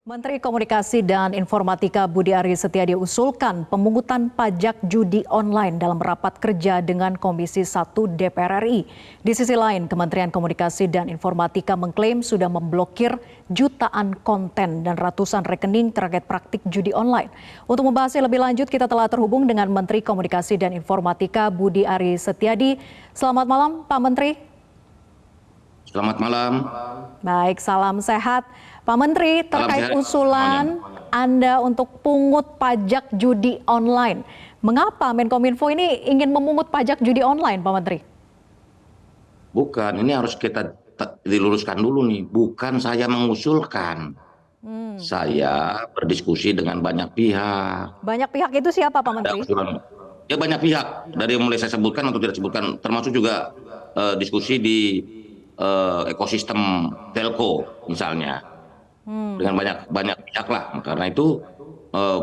Menteri Komunikasi dan Informatika Budi Aris Setiadi usulkan pemungutan pajak judi online dalam rapat kerja dengan Komisi 1 DPR RI. Di sisi lain, Kementerian Komunikasi dan Informatika mengklaim sudah memblokir jutaan konten dan ratusan rekening terkait praktik judi online. Untuk membahasnya lebih lanjut, kita telah terhubung dengan Menteri Komunikasi dan Informatika Budi Aris Setiadi. Selamat malam, Pak Menteri. Selamat malam. Baik, salam sehat. Pak Menteri, terkait usulan Anda untuk pungut pajak judi online. Mengapa Menkominfo ini ingin memungut pajak judi online, Pak Menteri? Bukan, ini harus kita diluruskan dulu nih. Bukan saya mengusulkan. Saya berdiskusi dengan banyak pihak. Banyak pihak itu siapa, Pak Menteri? Ya banyak pihak. Dari yang mulai saya sebutkan atau tidak sebutkan, termasuk juga diskusi di ekosistem telco misalnya. Dengan banyak pihak lah. Karena itu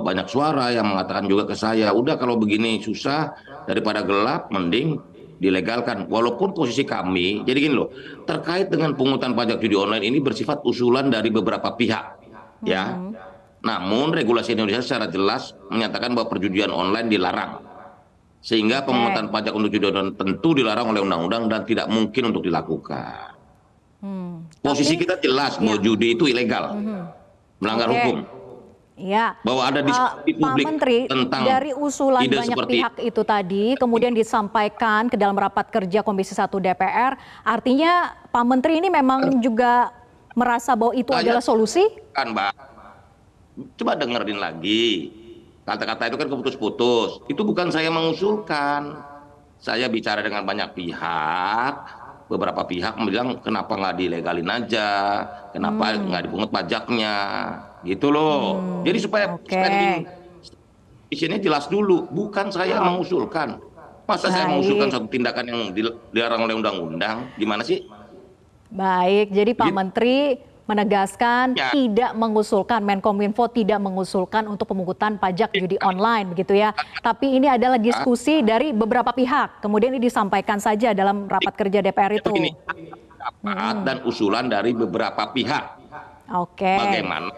banyak suara yang mengatakan juga ke saya, udah kalau begini susah, daripada gelap mending dilegalkan. Walaupun posisi kami, jadi gini loh, terkait dengan pungutan pajak judi online ini bersifat usulan dari beberapa pihak, ya. Namun regulasi Indonesia secara jelas menyatakan bahwa perjudian online dilarang, sehingga pemungutan pajak untuk judi online tentu dilarang oleh undang-undang dan tidak mungkin untuk dilakukan. Posisi kita jelas bahwa judi itu ilegal, melanggar hukum. Ya, bahwa ada diskusi publik Pak Menteri, tentang dari usulan ide banyak seperti pihak itu tadi, kemudian disampaikan ke dalam rapat kerja Komisi 1 DPR, artinya Pak Menteri ini memang juga merasa bahwa itu adalah solusi? Kan, Mbak. Coba dengerin lagi. Kata-kata itu kan keputus-putus. Itu bukan saya mengusulkan. Saya bicara dengan banyak pihak. Beberapa pihak bilang kenapa nggak dilegalin aja, kenapa nggak dipungut pajaknya, gitu loh. Jadi supaya standing di sini jelas dulu, bukan saya mengusulkan. Masa saya mengusulkan satu tindakan yang dilarang oleh undang-undang, gimana sih? Baik, jadi Pak Menteri menegaskan tidak mengusulkan, Menkominfo tidak mengusulkan untuk pemungutan pajak judi online begitu ya. Tapi ini adalah diskusi dari beberapa pihak. Kemudian ini disampaikan saja dalam rapat kerja DPR itu. Ini dan usulan dari beberapa pihak. Bagaimana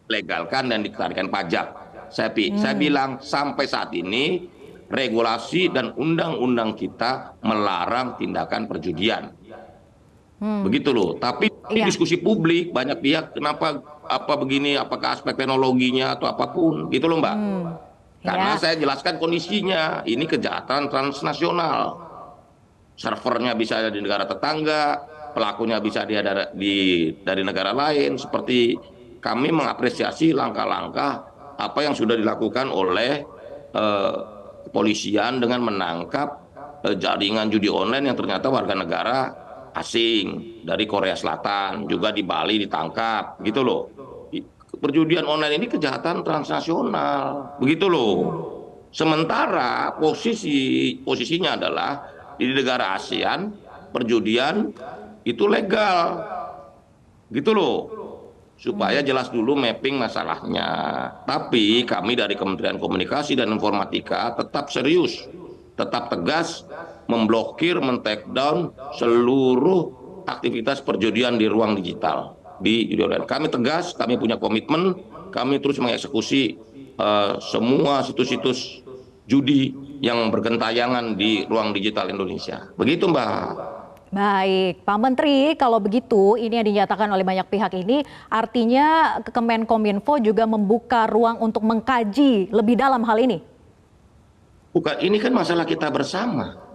legalkan dan dikeluarkan pajak. Saya bilang sampai saat ini regulasi dan undang-undang kita melarang tindakan perjudian. Begitu loh. Tapi diskusi publik banyak pihak kenapa begini, apakah aspek teknologinya atau apapun, gitu loh Mbak. Karena saya jelaskan kondisinya, ini kejahatan transnasional. Servernya bisa ada di negara tetangga, pelakunya bisa dari negara lain. Seperti kami mengapresiasi langkah-langkah apa yang sudah dilakukan oleh kepolisian dengan menangkap jaringan judi online yang ternyata warga negara asing dari Korea Selatan, juga di Bali ditangkap, gitu loh. Perjudian online ini kejahatan transnasional, begitu loh. Sementara posisinya adalah di negara ASEAN perjudian itu legal, gitu loh. Supaya jelas dulu mapping masalahnya. Tapi kami dari Kementerian Komunikasi dan Informatika tetap serius, tetap tegas memblokir, men-take-down seluruh aktivitas perjudian di ruang digital di judi online. Kami tegas, kami punya komitmen, kami terus mengeksekusi semua situs-situs judi yang bergentayangan di ruang digital Indonesia. Begitu, Mbak. Baik, Pak Menteri, kalau begitu ini yang dinyatakan oleh banyak pihak ini artinya Kemenkominfo juga membuka ruang untuk mengkaji lebih dalam hal ini? Bukan, ini kan masalah kita bersama.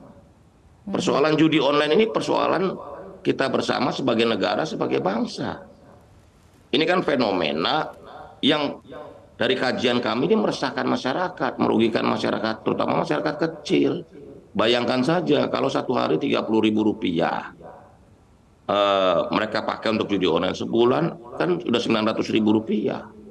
Persoalan judi online ini persoalan kita bersama sebagai negara, sebagai bangsa. Ini kan fenomena yang dari kajian kami ini meresahkan masyarakat, merugikan masyarakat, terutama masyarakat kecil. Bayangkan saja kalau satu hari Rp30.000 mereka pakai untuk judi online, sebulan kan sudah Rp900.000.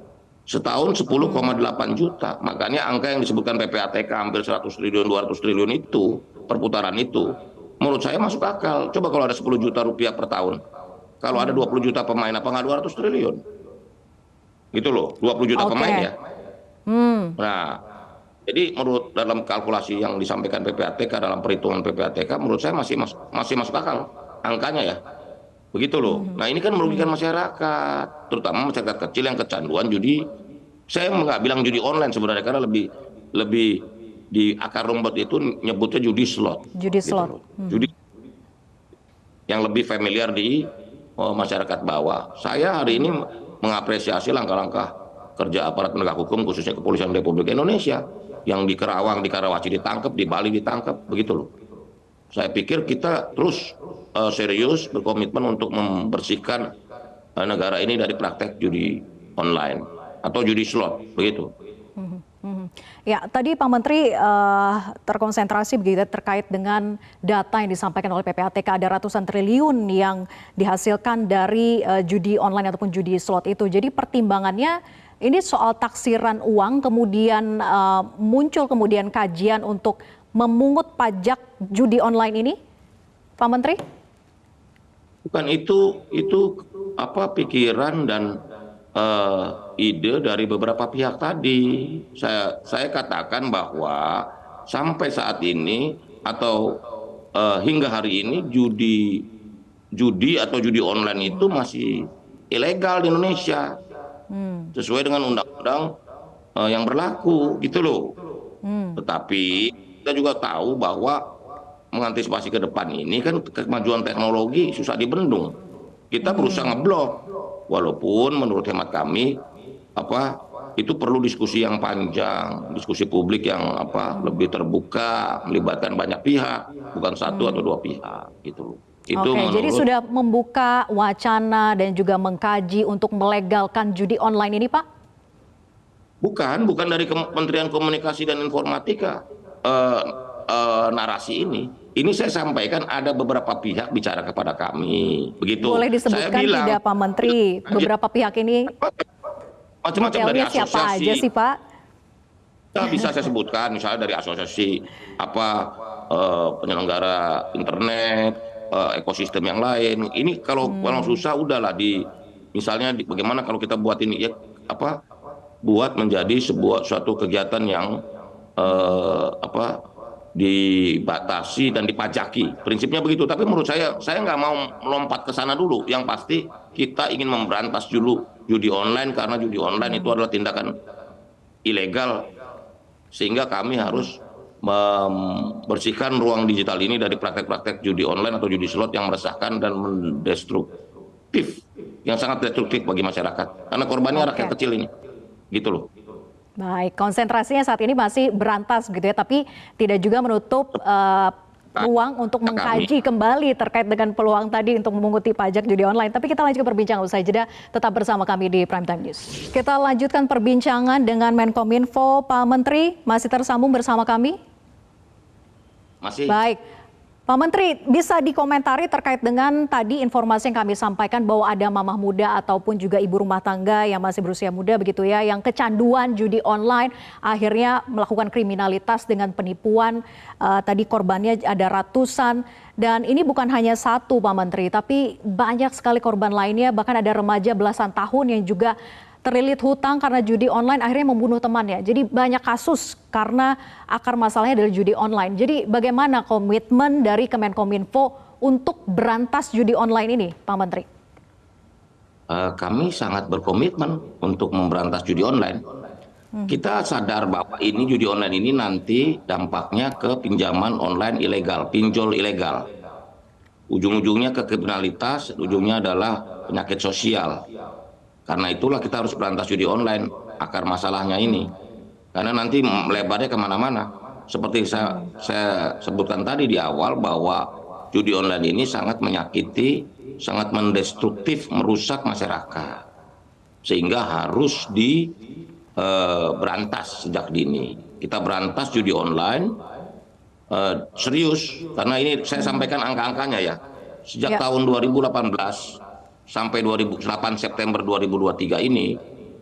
Setahun 10,8 juta. Makanya angka yang disebutkan PPATK hampir 100 triliun, 200 triliun itu, perputaran itu, menurut saya masuk akal. Coba kalau ada 10 juta rupiah per tahun. Kalau ada 20 juta pemain, apa nggak 200 triliun? Gitu loh, 20 juta pemain ya. Nah, jadi menurut dalam kalkulasi yang disampaikan PPATK, dalam perhitungan PPATK, menurut saya masih masuk akal angkanya ya. begitu loh. Nah ini kan merugikan masyarakat, terutama masyarakat kecil yang kecanduan judi. Saya nggak bilang judi online sebenarnya, karena lebih lebih di akar rumput itu nyebutnya judi slot, Judi gitu slot. loh. Judi yang lebih familiar di masyarakat bawah. Saya hari ini mengapresiasi langkah-langkah kerja aparat penegak hukum, khususnya Kepolisian Republik Indonesia, yang di Kerawang, di Karawaci ditangkap, di Bali ditangkap, begitu loh. Saya pikir kita terus serius berkomitmen untuk membersihkan negara ini dari praktek judi online atau judi slot, begitu. Mhm. Ya, tadi Pak Menteri terkonsentrasi begitu terkait dengan data yang disampaikan oleh PPATK, ada ratusan triliun yang dihasilkan dari judi online ataupun judi slot itu. Jadi pertimbangannya ini soal taksiran uang, kemudian muncul kemudian kajian untuk memungut pajak judi online ini, Pak Menteri? Bukan itu apa pikiran dan ide dari beberapa pihak tadi. Saya katakan bahwa sampai saat ini atau hingga hari ini judi atau judi online itu masih ilegal di Indonesia sesuai dengan undang-undang yang berlaku, gitu loh. Tetapi kita juga tahu bahwa mengantisipasi ke depan ini kan kemajuan teknologi susah dibendung. Kita berusaha ngeblok, walaupun menurut hemat kami apa itu perlu diskusi yang panjang, diskusi publik yang lebih terbuka, melibatkan banyak pihak, bukan satu atau dua pihak, gitu. Itu Oke, jadi menurut. sudah membuka wacana dan juga mengkaji untuk melegalkan judi online ini, Pak? Bukan dari Kementerian Komunikasi dan Informatika narasi ini. Ini saya sampaikan ada beberapa pihak bicara kepada kami, begitu. Boleh Saya disebutkan bilang tidak, Pak Menteri, beberapa pihak ini macam-macam dari detailnya siapa asosiasi. aja sih, Pak? Bisa saya sebutkan, misalnya dari asosiasi penyelenggara internet, ekosistem yang lain. Ini kalau susah udahlah misalnya bagaimana kalau kita buat ini ya buat menjadi suatu kegiatan yang dibatasi dan dipajaki. Prinsipnya begitu. Tapi menurut saya nggak mau melompat ke sana dulu. Yang pasti kita ingin memberantas dulu judi online, karena judi online itu adalah tindakan ilegal, sehingga kami harus membersihkan ruang digital ini dari praktek-praktek judi online atau judi slot yang meresahkan dan mendestruktif, yang sangat destruktif bagi masyarakat. Karena korbannya rakyat kecil ini, gitu loh. Baik, konsentrasinya saat ini masih berantas gitu ya, tapi tidak juga menutup ruang untuk mengkaji kembali terkait dengan peluang tadi untuk memunguti pajak judi online. Tapi kita lanjutkan perbincangan usai jeda, tetap bersama kami di Prime Time News. Kita lanjutkan perbincangan dengan Menkominfo, Pak Menteri, masih tersambung bersama kami? Masih. Baik. Pak Menteri, bisa dikomentari terkait dengan tadi informasi yang kami sampaikan bahwa ada mamah muda ataupun juga ibu rumah tangga yang masih berusia muda begitu ya, yang kecanduan judi online akhirnya melakukan kriminalitas dengan penipuan. Tadi korbannya ada ratusan, dan ini bukan hanya satu, Pak Menteri, tapi banyak sekali korban lainnya, bahkan ada remaja belasan tahun yang juga terlilit hutang karena judi online, akhirnya membunuh temannya. Jadi banyak kasus karena akar masalahnya adalah judi online. Jadi bagaimana komitmen dari Kemenkominfo untuk berantas judi online ini, Pak Menteri? Kami sangat berkomitmen untuk memberantas judi online. Kita sadar bahwa ini judi online ini nanti dampaknya ke pinjaman online ilegal, pinjol ilegal. Ujung-ujungnya ke kriminalitas, ujungnya adalah penyakit sosial. Karena itulah kita harus berantas judi online, akar masalahnya ini. Karena nanti melebarnya kemana-mana. Seperti saya sebutkan tadi di awal bahwa judi online ini sangat menyakiti, sangat mendestruktif, merusak masyarakat. Sehingga harus berantas sejak dini. Kita berantas judi online serius, karena ini saya sampaikan angka-angkanya ya. Sejak tahun 2018 sampai 8 September 2023 ini,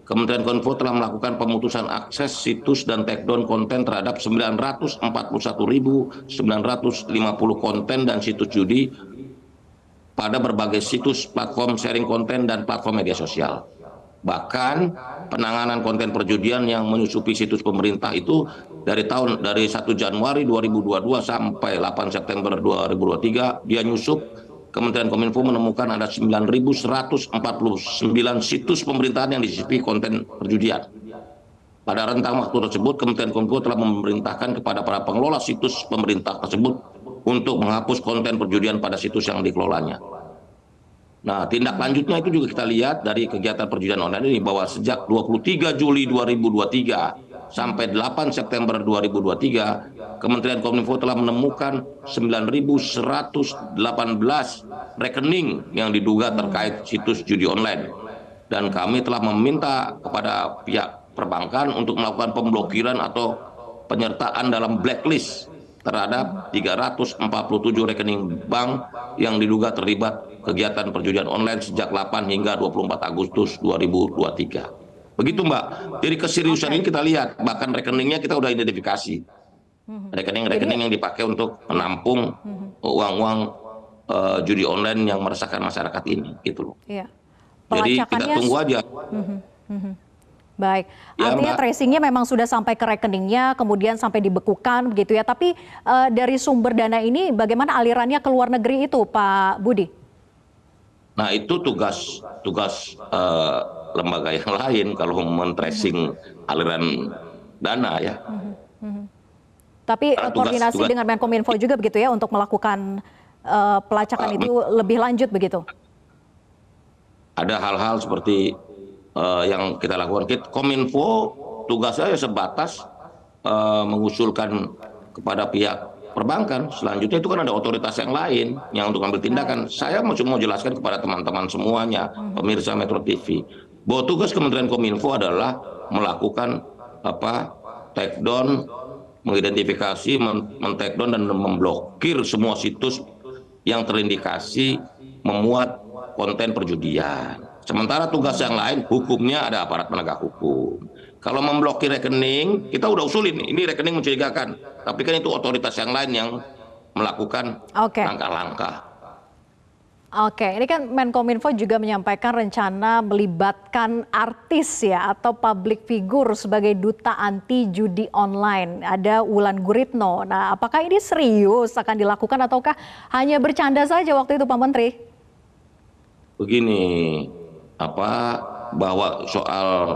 Kementerian Kominfo telah melakukan pemutusan akses situs dan takedown konten terhadap 941.950 konten dan situs judi pada berbagai situs, platform sharing konten, dan platform media sosial. Bahkan penanganan konten perjudian yang menyusupi situs pemerintah itu dari 1 Januari 2022 sampai 8 September 2023 dia nyusup Kementerian Kominfo menemukan ada 9.149 situs pemerintahan yang disisipi konten perjudian. Pada rentang waktu tersebut, Kementerian Kominfo telah memerintahkan kepada para pengelola situs pemerintah tersebut untuk menghapus konten perjudian pada situs yang dikelolanya. Nah, tindak lanjutnya itu juga kita lihat dari kegiatan perjudian online ini, bahwa sejak 23 Juli 2023 sampai 8 September 2023, Kementerian Kominfo telah menemukan 9.118 rekening yang diduga terkait situs judi online. Dan kami telah meminta kepada pihak perbankan untuk melakukan pemblokiran atau penyertaan dalam blacklist terhadap 347 rekening bank yang diduga terlibat kegiatan perjudian online sejak 8 hingga 24 Agustus 2023. Begitu Mbak. Jadi keseriusan ini kita lihat, bahkan rekeningnya kita udah identifikasi. Rekening-rekening yang dipakai untuk menampung uang-uang judi online yang meresahkan masyarakat ini, gitu loh. Iya. Jadi kita tunggu aja. Baik, Ya, artinya Mbak. tracingnya memang sudah sampai ke rekeningnya, kemudian sampai dibekukan begitu ya. Tapi dari sumber dana ini bagaimana alirannya ke luar negeri itu, Pak Budi? Nah, itu tugas lembaga yang lain kalau men-tracing aliran dana ya. Tapi Karena koordinasi dengan Menkominfo juga begitu ya untuk melakukan pelacakan itu lebih lanjut begitu? Ada hal-hal seperti yang kita lakukan. Kominfo tugasnya sebatas mengusulkan kepada pihak perbankan. Selanjutnya itu kan ada otoritas yang lain yang untuk ambil tindakan. Saya mau jelaskan kepada teman-teman semuanya, pemirsa Metro TV, bahwa tugas Kementerian Kominfo adalah melakukan take down, mengidentifikasi, men-take down dan memblokir semua situs yang terindikasi memuat konten perjudian. Sementara tugas yang lain, hukumnya ada aparat penegak hukum. Kalau memblokir rekening, kita udah usulin, ini rekening mencurigakan. Tapi kan itu otoritas yang lain yang melakukan langkah-langkah. Oke, ini kan Menkominfo juga menyampaikan rencana melibatkan artis ya atau public figure sebagai duta anti judi online. Ada Wulan Guritno. Nah, apakah ini serius akan dilakukan ataukah hanya bercanda saja waktu itu Pak Menteri? Begini, bahwa soal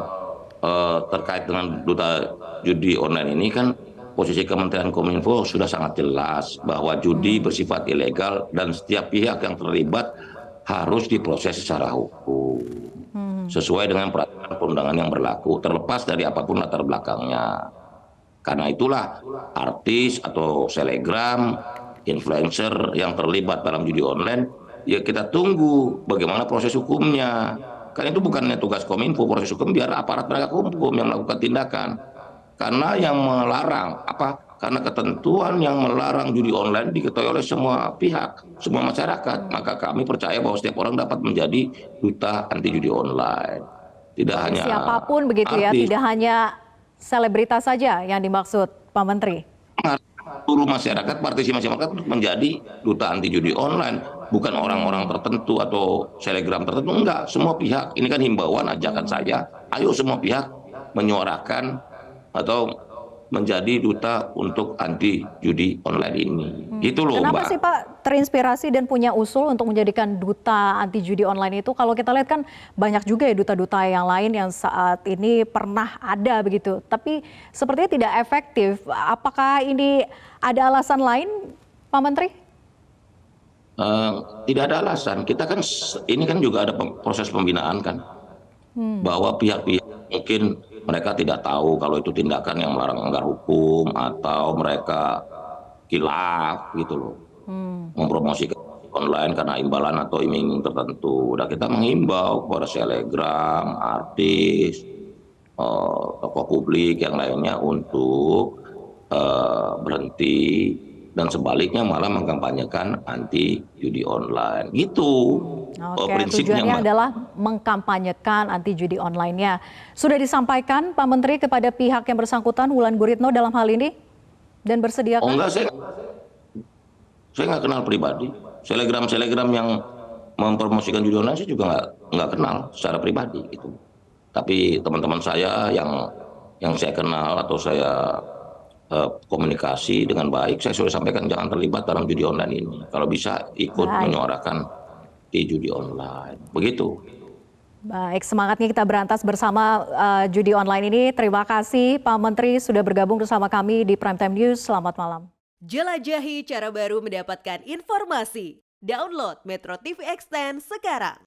terkait dengan duta judi online ini kan posisi Kementerian Kominfo sudah sangat jelas bahwa judi bersifat ilegal dan setiap pihak yang terlibat harus diproses secara hukum sesuai dengan peraturan perundangan yang berlaku, terlepas dari apapun latar belakangnya. Karena itulah artis atau selegram, influencer yang terlibat dalam judi online, ya kita tunggu bagaimana proses hukumnya. Kan itu bukannya tugas Kominfo, proses hukum biar aparat penegak hukum yang melakukan tindakan. Karena yang melarang, karena ketentuan yang melarang judi online diketahui oleh semua pihak, semua masyarakat. Maka kami percaya bahwa setiap orang dapat menjadi duta anti judi online. Tidak hanya siapapun begitu ya, tidak hanya selebritas saja yang dimaksud Pak Menteri. Seluruh masyarakat, partisipasi masyarakat untuk menjadi duta anti judi online, bukan orang-orang tertentu atau selegram tertentu, enggak, semua pihak. Ini kan himbauan, ajakan saya, ayo semua pihak menyuarakan atau menjadi duta untuk anti judi online ini. Gitu loh, Kenapa Mbak. sih Pak terinspirasi dan punya usul untuk menjadikan duta anti judi online itu? Kalau kita lihat kan banyak juga ya duta-duta yang lain yang saat ini pernah ada begitu. Tapi sepertinya tidak efektif. Apakah ini ada alasan lain, Pak Menteri? Tidak ada alasan. Kita kan ini kan juga ada proses pembinaan kan, bahwa pihak-pihak mungkin mereka tidak tahu kalau itu tindakan yang melanggar hukum atau mereka khilaf gitu loh, mempromosikan online karena imbalan atau iming-iming tertentu. Udah kita menghimbau kepada selegram, artis, tokoh publik yang lainnya untuk berhenti, dan sebaliknya malah mengkampanyekan anti judi online gitu. Oke, tujuannya adalah mengkampanyekan anti judi online-nya. Sudah disampaikan Pak Menteri kepada pihak yang bersangkutan, Wulan Guritno dalam hal ini, dan bersedia? Oh enggak, saya nggak kenal pribadi. Selegram yang mempromosikan judi online saya juga nggak kenal secara pribadi gitu. Tapi teman-teman saya yang saya kenal atau saya komunikasi dengan baik. Saya sudah sampaikan jangan terlibat dalam judi online ini. Kalau bisa ikut menyuarakan di judi online. Begitu. Baik, semangatnya kita berantas bersama judi online ini. Terima kasih Pak Menteri sudah bergabung bersama kami di Primetime News. Selamat malam. Jelajahi cara baru mendapatkan informasi. Download Metro TV Extend sekarang.